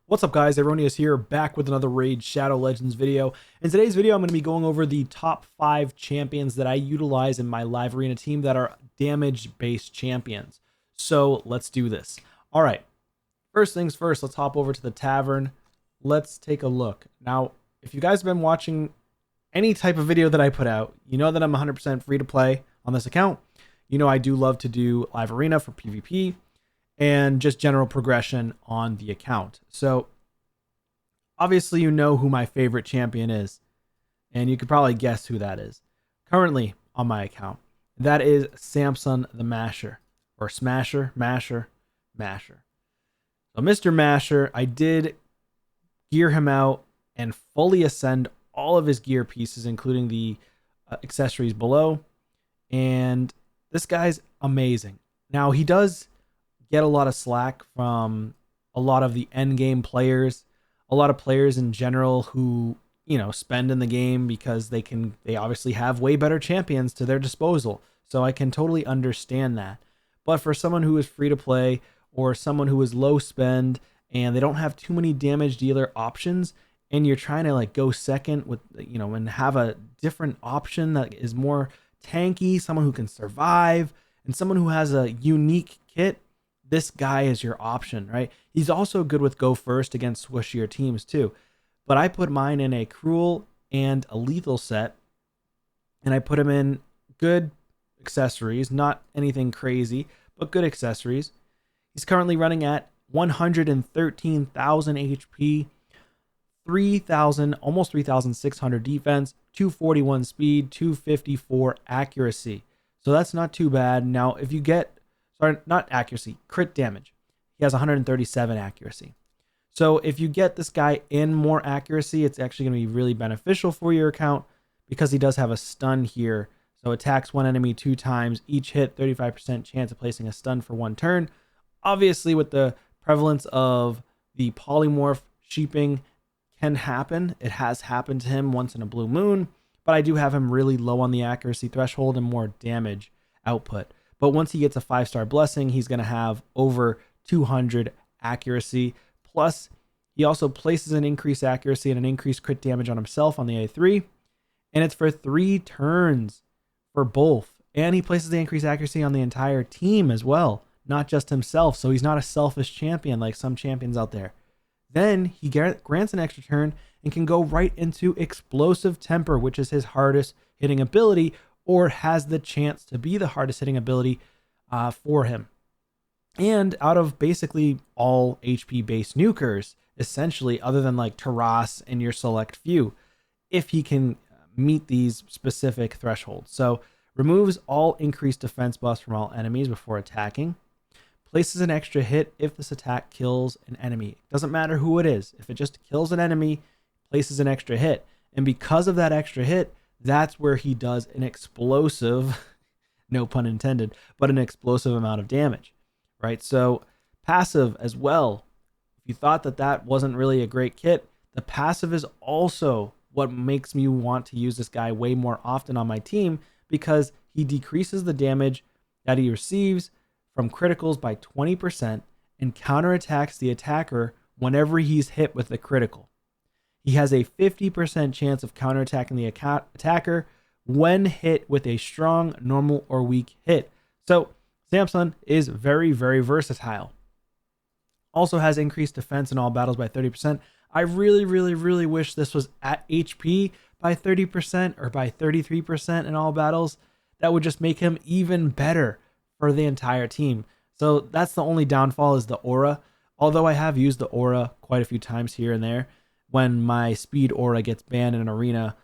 What's up guys, Eronius here, back with another Raid Shadow Legends video. In today's video, I'm going to be going over the top 5 champions that I utilize in my live arena team that are damage-based champions. So let's do this. Alright, first things first, let's hop over to the tavern. Let's take a look. Now, if you guys have been watching any type of video that I put out, you know that I'm 100% free to play on this account. You know I do love to do live arena for PvP and just general progression on the account. So obviously you know who my favorite champion is, and you could probably guess who that is currently on my account. That is Samson the Masher, or Smasher, Masher. So Mr. Masher, I did gear him out and fully ascend all of his gear pieces, including the accessories below, and this guy's amazing. Now he does get a lot of slack from a lot of the end game players, a lot of players in general who, you know, spend in the game because they obviously have way better champions to their disposal. So I can totally understand that. But for someone who is free to play or someone who is low spend and they don't have too many damage dealer options, and you're trying to like go second with, you know, and have a different option that is more tanky, someone who can survive, and someone who has a unique kit, this guy is your option, right? He's also good with go first against squishier teams too. But I put mine in a cruel and a lethal set, and I put him in good accessories, not anything crazy, but good accessories. He's currently running at 113,000 HP, 3,000, almost 3,600 defense, 241 speed, 254 accuracy. So that's not too bad. Now, if you get, sorry, not accuracy, crit damage, he has 137 accuracy. So if you get this guy in more accuracy, it's actually going to be really beneficial for your account because he does have a stun here. So attacks one enemy 2 times, each hit 35% chance of placing a stun for 1 turn. Obviously, with the prevalence of the polymorph, sheeping can happen. It has happened to him once in a blue moon, but I do have him really low on the accuracy threshold and more damage output. But once he gets a 5-star blessing, he's going to have over 200 accuracy. Plus, he also places an increased accuracy and an increased crit damage on himself on the A3. And it's for 3 turns for both. And he places the increased accuracy on the entire team as well, not just himself. So he's not a selfish champion like some champions out there. Then he grants an extra turn and can go right into Explosive Temper, which is his hardest hitting ability, or has the chance to be the hardest hitting ability for him. And out of basically all HP based nukers, essentially, other than like Taras and your select few, if he can meet these specific thresholds. So removes all increased defense buffs from all enemies before attacking. Places an extra hit if this attack kills an enemy. It doesn't matter who it is. If it just kills an enemy, places an extra hit. And because of that extra hit, that's where he does an explosive, no pun intended, but an explosive amount of damage, right? So passive as well. If you thought that that wasn't really a great kit, the passive is also what makes me want to use this guy way more often on my team, because he decreases the damage that he receives from criticals by 20% and counterattacks the attacker whenever he's hit with the critical. He has a 50% chance of counterattacking the attacker when hit with a strong, normal, or weak hit. So Samson is very, very versatile. Also has increased defense in all battles by 30%. I really, really, really wish this was at HP by 30% or by 33% in all battles. That would just make him even better for the entire team. So that's the only downfall, is the aura. Although I have used the aura quite a few times here and there when my speed aura gets banned in an arena,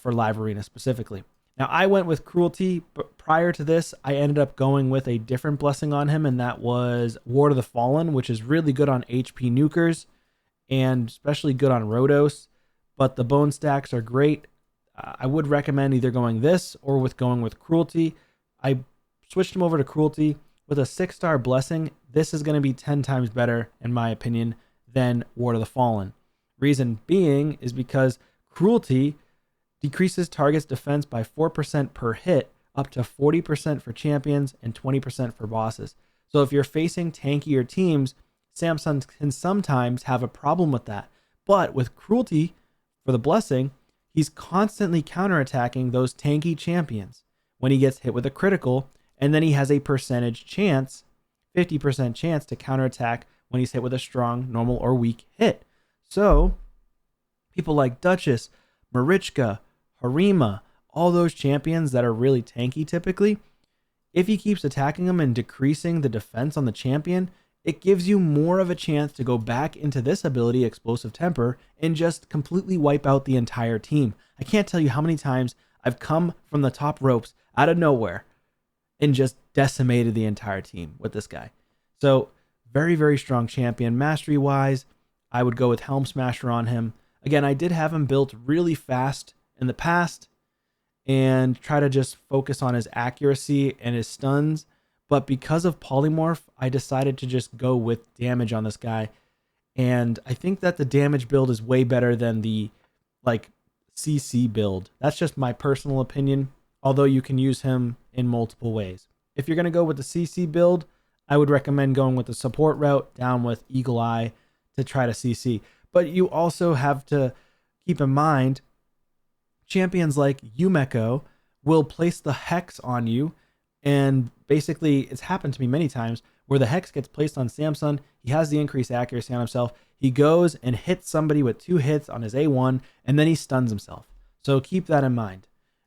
for live arena specifically. Now I went with cruelty, but prior to this, I ended up going with a different blessing on him, and that was Ward of the Fallen, which is really good on HP nukers and especially good on Rhodos, but the bone stacks are great. I would recommend either going this or going with cruelty. I switched him over to cruelty with a 6-star blessing. This is going to be 10 times better, in my opinion, than Ward of the Fallen. Reason being is because cruelty decreases target's defense by 4% per hit, up to 40% for champions and 20% for bosses. So if you're facing tankier teams, Samson can sometimes have a problem with that. But with Cruelty for the Blessing, he's constantly counterattacking those tanky champions when he gets hit with a critical, and then he has a percentage chance, 50% chance to counterattack when he's hit with a strong, normal, or weak hit. So people like Duchess, Marichka, Harima, all those champions that are really tanky typically, if he keeps attacking them and decreasing the defense on the champion, it gives you more of a chance to go back into this ability, Explosive Temper, and just completely wipe out the entire team. I can't tell you how many times I've come from the top ropes out of nowhere and just decimated the entire team with this guy. So very, very strong champion. Mastery wise, I would go with Helm Smasher on him. Again, I did have him built really fast in the past and try to just focus on his accuracy and his stuns. But because of Polymorph, I decided to just go with damage on this guy. And I think that the damage build is way better than the like CC build. That's just my personal opinion, although you can use him in multiple ways. If you're going to go with the CC build, I would recommend going with the support route down with Eagle Eye to try to CC. But you also have to keep in mind, champions like Yumeko will place the Hex on you. And basically, it's happened to me many times where the Hex gets placed on Samson. He has the increased accuracy on himself. He goes and hits somebody with 2 hits on his A1, and then he stuns himself. So keep that in mind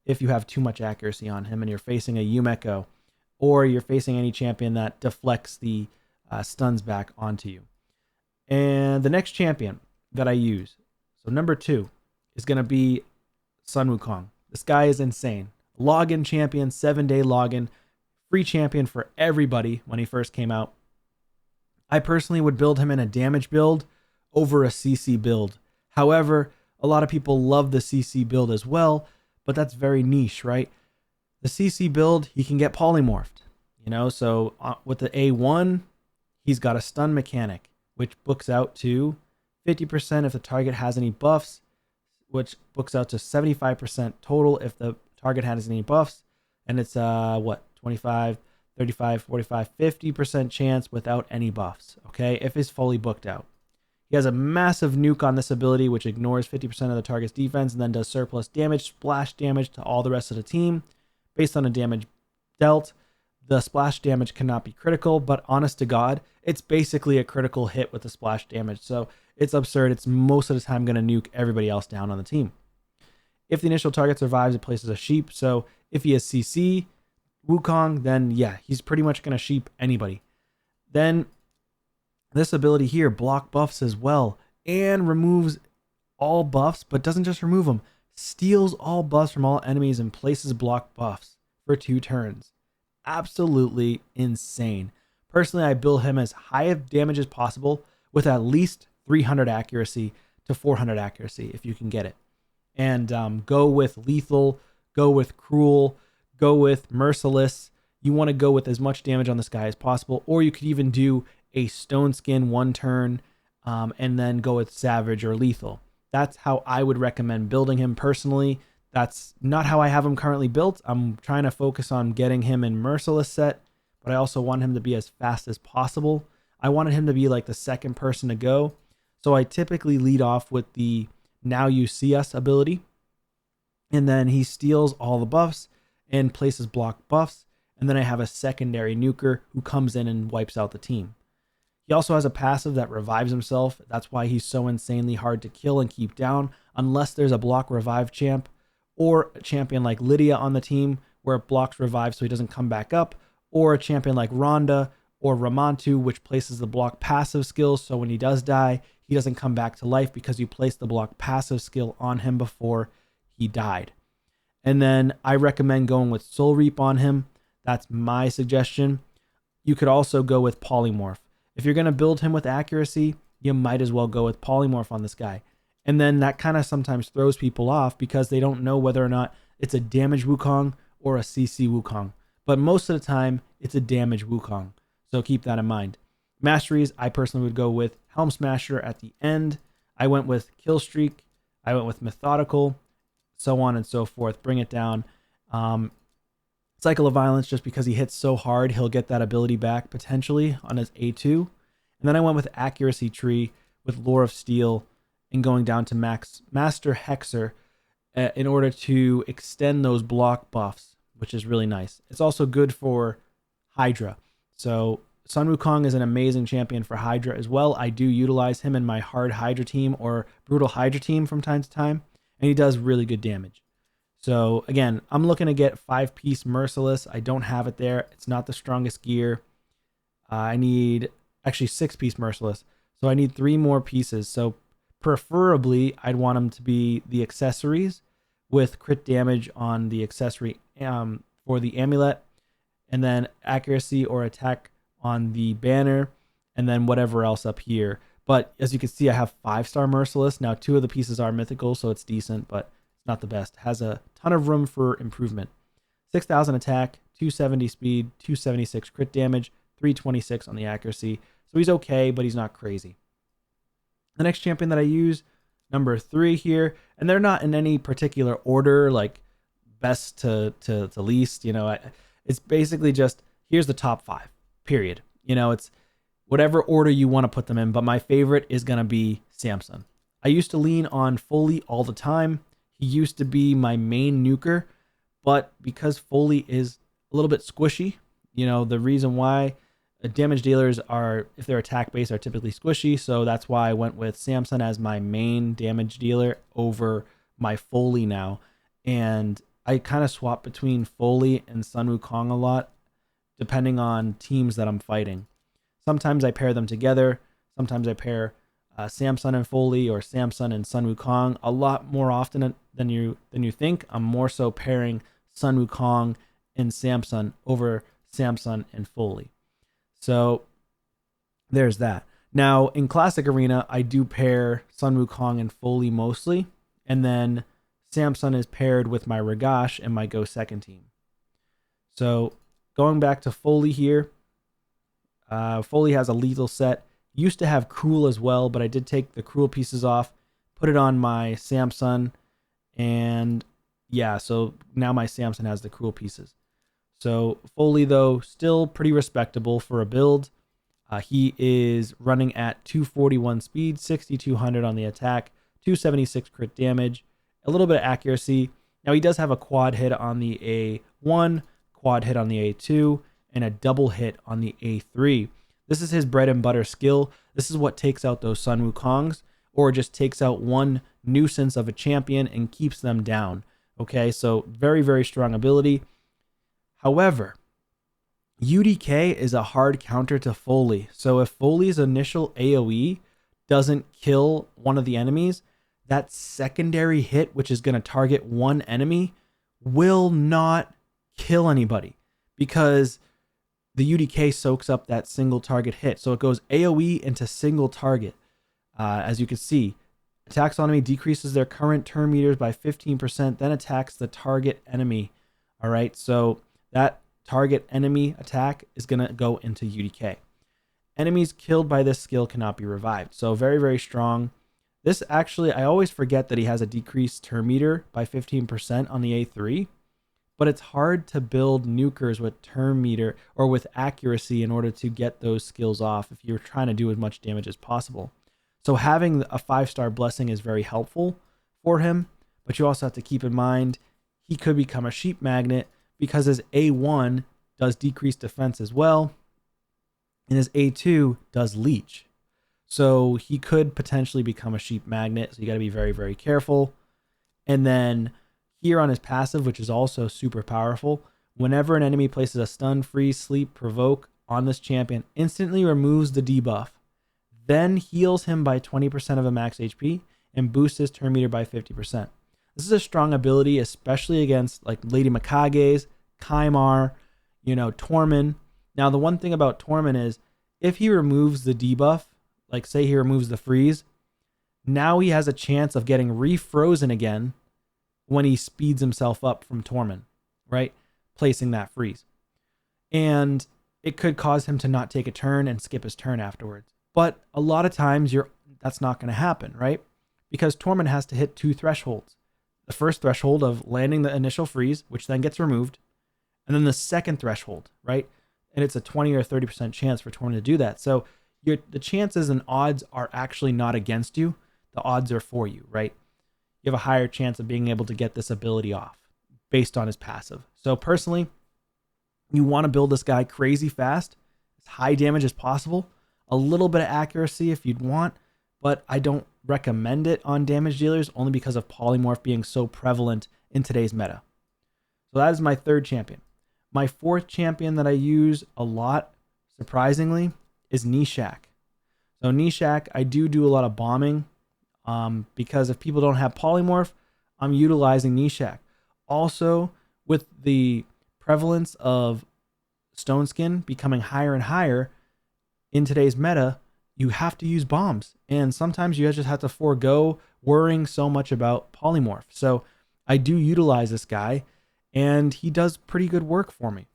if you have too much accuracy on him and you're facing a Yumeko, or you're facing any champion that deflects the stuns back onto you. And the next champion that I use, so number 2, is going to be Sun Wukong. This guy is insane. Login champion, 7-day login, free champion for everybody when he first came out. I personally would build him in a damage build over a CC build. However, a lot of people love the CC build as well, but that's very niche, right? The CC build, he can get polymorphed, so with the A1, he's got a stun mechanic, which books out to 50% if the target has any buffs, which books out to 75% total if the target has any buffs, and it's 25, 35, 45, 50% chance without any buffs, okay, if it's fully booked out. He has a massive nuke on this ability, which ignores 50% of the target's defense and then does surplus damage, splash damage to all the rest of the team. Based on the damage dealt, the splash damage cannot be critical, but honest to God, it's basically a critical hit with the splash damage, so it's absurd. It's most of the time going to nuke everybody else down on the team. If the initial target survives, it places a sheep. So if he has CC Wukong, then yeah, he's pretty much going to sheep anybody. Then this ability here, block buffs as well, and removes all buffs, but doesn't just remove them, steals all buffs from all enemies and places block buffs for 2 turns. Absolutely insane. Personally, I build him as high of damage as possible with at least 300 accuracy to 400 accuracy if you can get it. And go with lethal, go with cruel, go with merciless. You want to go with as much damage on this guy as possible, or you could even do a stone skin 1 turn and then go with savage or lethal. That's how I would recommend building him personally. That's not how I have him currently built. I'm trying to focus on getting him in merciless set, but I also want him to be as fast as possible. I wanted him to be like the second person to go. So I typically lead off with the Now You See Us ability, and then he steals all the buffs and places block buffs, and then I have a secondary nuker who comes in and wipes out the team. He also has a passive that revives himself. That's why he's so insanely hard to kill and keep down, unless there's a block revive champ or a champion like Lydia on the team where it blocks revive so he doesn't come back up, or a champion like Rhonda or Ramantu, which places the block passive skills, so when he does die, he doesn't come back to life because you placed the block passive skill on him before he died. And then I recommend going with Soul Reap on him. That's my suggestion. You could also go with Polymorph. If you're going to build him with accuracy, you might as well go with Polymorph on this guy. And then that kind of sometimes throws people off because they don't know whether or not it's a damage Wukong or a CC Wukong. But most of the time, it's a damage Wukong. So keep that in mind. Masteries, I personally would go with Helm Smasher at the end. I went with Kill Streak. I went with Methodical, so on and so forth. Bring it down. Cycle of Violence, just because he hits so hard, he'll get that ability back potentially on his A2. And then I went with Accuracy Tree with Lore of Steel and going down to Master Hexer in order to extend those block buffs, which is really nice. It's also good for Hydra. So Sun Wukong is an amazing champion for Hydra as well. I do utilize him in my hard Hydra team or brutal Hydra team from time to time, and he does really good damage. So again, I'm looking to get 5-piece Merciless. I don't have it there. It's not the strongest gear. I need actually 6-piece Merciless. So I need 3 more pieces. So preferably, I'd want them to be the accessories with crit damage on the accessory for the amulet, and then accuracy or attack on the banner, and then whatever else up here. But as you can see, I have 5-star Merciless. Now 2 of the pieces are mythical, so it's decent, but it's not the best. It has a ton of room for improvement. 6,000 attack, 270 speed, 276 crit damage, 326 on the accuracy. So he's okay, but he's not crazy. The next champion that I use, number 3 here, and they're not in any particular order, like best to least. It's basically just, here's the top 5, period. It's whatever order you want to put them in, but my favorite is going to be Samson. I used to lean on Foley all the time. He used to be my main nuker, but because Foley is a little bit squishy, the reason why damage dealers are, if they're attack based, are typically squishy. So that's why I went with Samson as my main damage dealer over my Foley now. And I kind of swap between Foley and Sun Wukong a lot, depending on teams that I'm fighting. Sometimes I pair them together. Sometimes I pair Samson and Foley, or Samson and Sun Wukong. A lot more often than you think. I'm more so pairing Sun Wukong and Samson over Samson and Foley. So there's that. Now in Classic Arena, I do pair Sun Wukong and Foley mostly, and then Samson is paired with my Ragash and my Go Second team. So going back to Foley here, Foley has a lethal set. Used to have Cruel as well, but I did take the Cruel pieces off, put it on my Samson, and yeah, so now my Samson has the Cruel pieces. So Foley, though, still pretty respectable for a build. He is running at 241 speed, 6,200 on the attack, 276 crit damage, a little bit of accuracy. Now he does have a quad hit on the A1, quad hit on the A2, and a double hit on the A3. This is his bread and butter skill. This is what takes out those Sun Wukongs, or just takes out one nuisance of a champion and keeps them down. Okay, so very, very strong ability. However, UDK is a hard counter to Foley. So if Foley's initial AoE doesn't kill one of the enemies, that secondary hit, which is going to target one enemy, will not kill anybody, because the UDK soaks up that single target hit. So it goes AoE into single target. As you can see, attacks on enemy, decreases their current turn meters by 15%, then attacks the target enemy. All right, so that target enemy attack is going to go into UDK. Enemies killed by this skill cannot be revived. So very, very strong. This actually, I always forget that he has a decreased turn meter by 15% on the A3, but it's hard to build nukers with turn meter or with accuracy in order to get those skills off if you're trying to do as much damage as possible. So having a 5-star blessing is very helpful for him, but you also have to keep in mind he could become a sheep magnet, because his A1 does decrease defense as well, and his A2 does leech. So he could potentially become a sheep magnet, so you got to be very, very careful. And then here on his passive, which is also super powerful, whenever an enemy places a stun, freeze, sleep, provoke on this champion, instantly removes the debuff, then heals him by 20% of a max HP, and boosts his turn meter by 50%. This is a strong ability, especially against like Lady Mikage's, Kymar, Tormund. Now, the one thing about Tormund is if he removes the debuff, like say he removes the freeze, now he has a chance of getting refrozen again when he speeds himself up from Tormund, right? Placing that freeze. And it could cause him to not take a turn and skip his turn afterwards. But a lot of times that's not going to happen, right? Because Tormund has to hit 2 thresholds. The first threshold of landing the initial freeze, which then gets removed, and then the second threshold, right? And it's a 20 or 30% chance for Tormund to do that. So the chances and odds are actually not against you. The odds are for you, right? You have a higher chance of being able to get this ability off based on his passive. So personally, you want to build this guy crazy fast, as high damage as possible, a little bit of accuracy if you'd want, but I don't recommend it on damage dealers only because of polymorph being so prevalent in today's meta. So that is my third champion. My fourth champion that I use a lot, surprisingly, is Nishak. So Nishak, I do a lot of bombing because if people don't have polymorph, I'm utilizing Nishak. Also, with the prevalence of Stone Skin becoming higher and higher in today's meta, you have to use bombs. And sometimes you just have to forego worrying so much about polymorph. So I do utilize this guy, and he does pretty good work for me.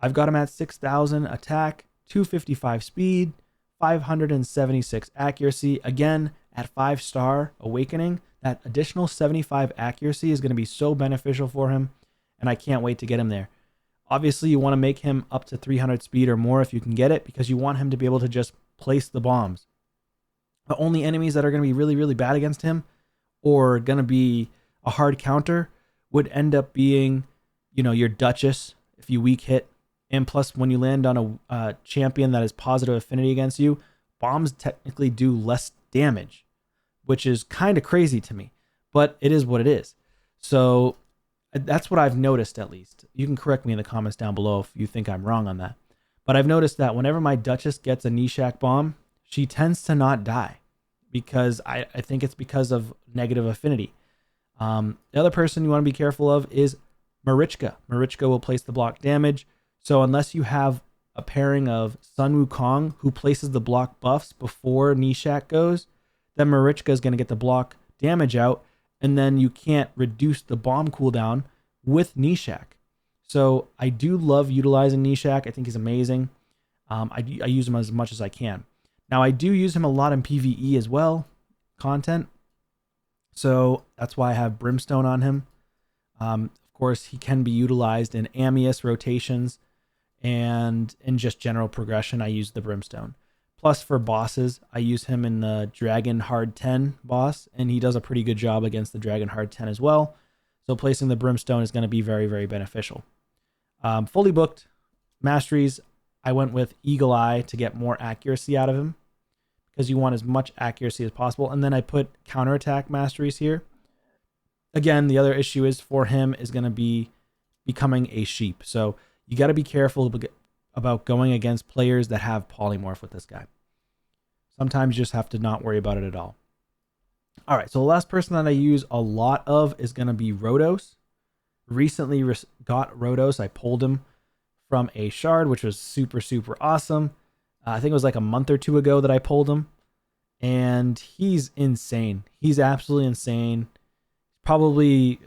I've got him at 6,000 attack, 255 speed, 576 accuracy. Again, at 5-star awakening, that additional 75 accuracy is going to be so beneficial for him, and I can't wait to get him there. Obviously, you want to make him up to 300 speed or more if you can get it, because you want him to be able to just place the bombs. The only enemies that are going to be really, really bad against him or going to be a hard counter would end up being, your Duchess if you weak hit. And plus, when you land on a champion that has positive affinity against you, bombs technically do less damage, which is kind of crazy to me, but it is what it is. So that's what I've noticed, at least. You can correct me in the comments down below if you think I'm wrong on that. But I've noticed that whenever my Duchess gets a Nishak bomb, she tends to not die, because I think it's because of negative affinity. The other person you want to be careful of is Marichka. Marichka will place the block damage. So unless you have a pairing of Sun Wukong who places the block buffs before Nishak goes, then Marichka is going to get the block damage out, and then you can't reduce the bomb cooldown with Nishak. So I do love utilizing Nishak. I think he's amazing. I use him as much as I can. Now I do use him a lot in PvE as well, content. So that's why I have Brimstone on him. Of course, he can be utilized in Amius rotations, and in just general progression, I use the Brimstone. Plus, for bosses, I use him in the Dragon Hard 10 boss, and he does a pretty good job against the Dragon Hard 10 as well. So placing the Brimstone is going to be very, very beneficial. Fully booked masteries, I went with Eagle Eye to get more accuracy out of him, because you want as much accuracy as possible. And then I put counterattack masteries here. Again, the other issue is for him is going to be becoming a sheep. So you got to be careful about going against players that have polymorph with this guy. Sometimes you just have to not worry about it at all. All right, so the last person that I use a lot of is going to be Rodos. Recently got Rodos. I pulled him from a shard, which was super, super awesome. I think it was like a month or two ago that I pulled him, and he's insane. He's absolutely insane. Probably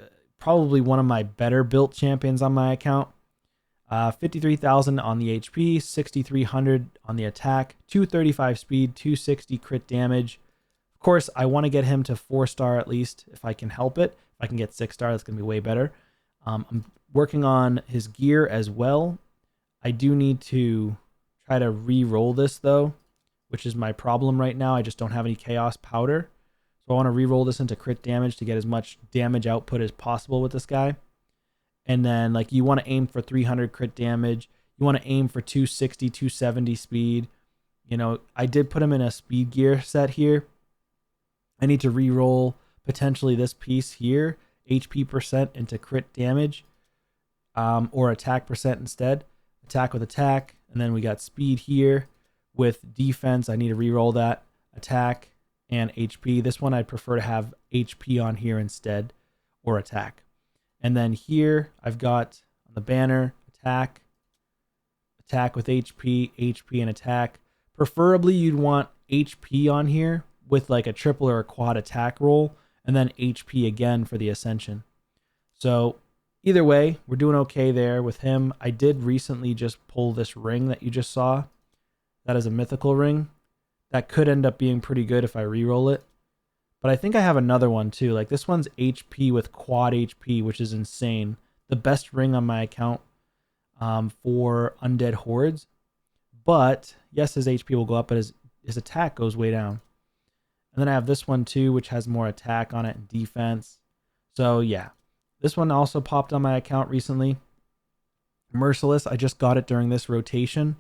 one of my better built champions on my account. 53,000 on the HP, 6,300 on the attack, 235 speed, 260 crit damage. Of course, I want to get him to 4-star at least if I can help it. If I can get 6-star, that's going to be way better. I'm working on his gear as well. I do need to try to re-roll this though, which is my problem right now. I just don't have any chaos powder. So I want to re-roll this into crit damage to get as much damage output as possible with this guy. And then like you want to aim for 300 crit damage. You want to aim for 260, 270 speed. I did put him in a speed gear set here. I need to re-roll potentially this piece here, HP percent into crit damage, or attack percent instead. Attack with attack. And then we got speed here with defense. I need to re-roll that. Attack and HP. This one I'd prefer to have HP on here instead, or attack. And then here I've got on the banner attack with HP, HP and attack. Preferably you'd want HP on here with like a triple or a quad attack roll, and then HP again for the ascension. So either way, we're doing okay there with him. I did recently just pull this ring that you just saw. That is a mythical ring. That could end up being pretty good if I re-roll it. But I think I have another one too. Like this one's HP with quad HP, which is insane. The best ring on my account for undead hordes. But yes, his HP will go up, but his his attack goes way down. And then I have this one too, which has more attack on it and defense. So yeah, this one also popped on my account recently. Merciless, I just got it during this rotation.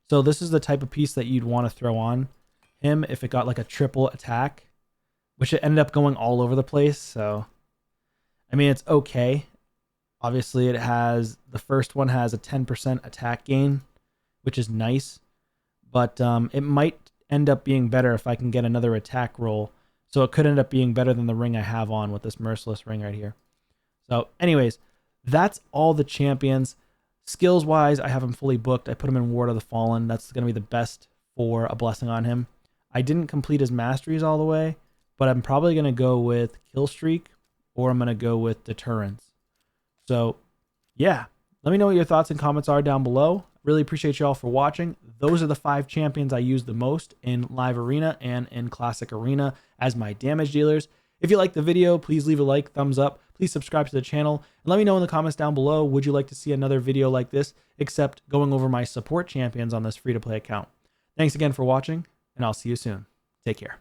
So this is the type of piece that you'd want to throw on him if it got like a triple attack, which it ended up going all over the place. So, I mean, it's okay. Obviously, the first one has a 10% attack gain, which is nice. But it might end up being better if I can get another attack roll. So it could end up being better than the ring I have on with this Merciless ring right here. So anyways, that's all the champions. Skills wise, I have him fully booked. I put him in Ward of the Fallen. That's going to be the best for a blessing on him. I didn't complete his masteries all the way, but I'm probably going to go with Kill Streak or I'm going to go with Deterrence. So yeah, let me know what your thoughts and comments are down below. Really appreciate you all for watching. Those are the 5 champions I use the most in Live Arena and in Classic Arena as my damage dealers. If you liked the video, please leave a like, thumbs up. Please subscribe to the channel. And let me know in the comments down below, would you like to see another video like this, except going over my support champions on this free-to-play account. Thanks again for watching, and I'll see you soon. Take care.